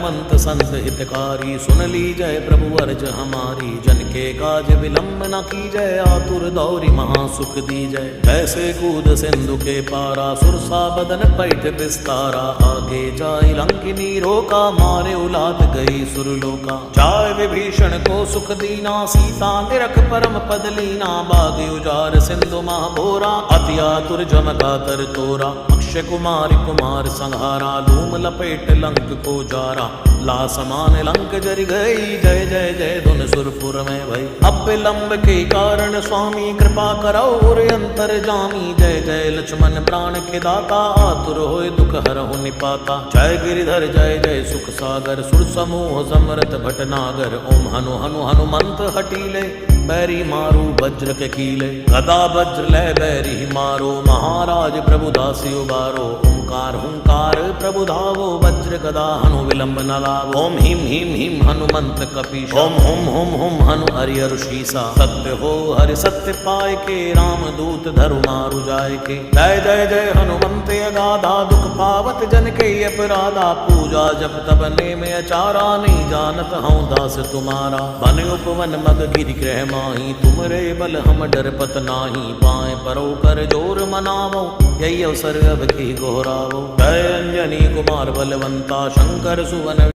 हनुमंत संत हितकारी, सुन ली जय प्रभु अर्ज हमारी। जन के काज विलंब न की जय, आतुर दौरी महासुख दी जय। जैसे कूद सिंधु के पारा, सुरसा बदन पैठ विस्तारा। आगे जाय लंकिनी रोका, मारे उलाद गई सुरलोका। जाय विभीषण को सुख दीना, सीता निरख परम पद लीना। बाग उजार सिंधु महाभोरा, अति आतुर जमका तर तोरा। अक्षय कुमार कुमार संहारा, धूम लपेट लंक को जारा। ला समान लंक जरि गई, जय जय जय धुन सुरपुर में भई। अब विलंब के कारण स्वामी, कृपा करौ और अंतर जामी। जय जय लक्ष्मण प्राण के दाता, आतुर होय दुख हरहु निपाता। जय गिरिधर जय जय सुख सागर, सुर समूह समरथ भटनागर। ओम हनु हनु हनुमंत हटीले, बैरी मारू वज्र के कीले। गदा वज्र ले बैरी मारो, महाराज प्रभु दासी उबारो। ओंकार हुंकार प्रभु धावो, वज्र गदा हनु विलंब न लावो। ओम हिम हिम हिम हनुमंत कपीसा, ओम हुम हुम हुम हनु हरिहर शीसा। सत्य हो हरि सत्य पाय के, राम दूत धरु मारु जाय के। जय जय जय हनुमंत अगाधा, दुख पावत जन के अपराधा। पूजा जप तब नेम अचारा, नहीं जानत हूँ दास तुम्हारा। बन उपवन मग गिरि ग्रह माही, तुमरे बल हम डरपत नाही। पाए परो कर जोर मनावो, यही अवसर अब की गोहरावो। जय अंजनी कुमार बलवंता, शंकर सुवन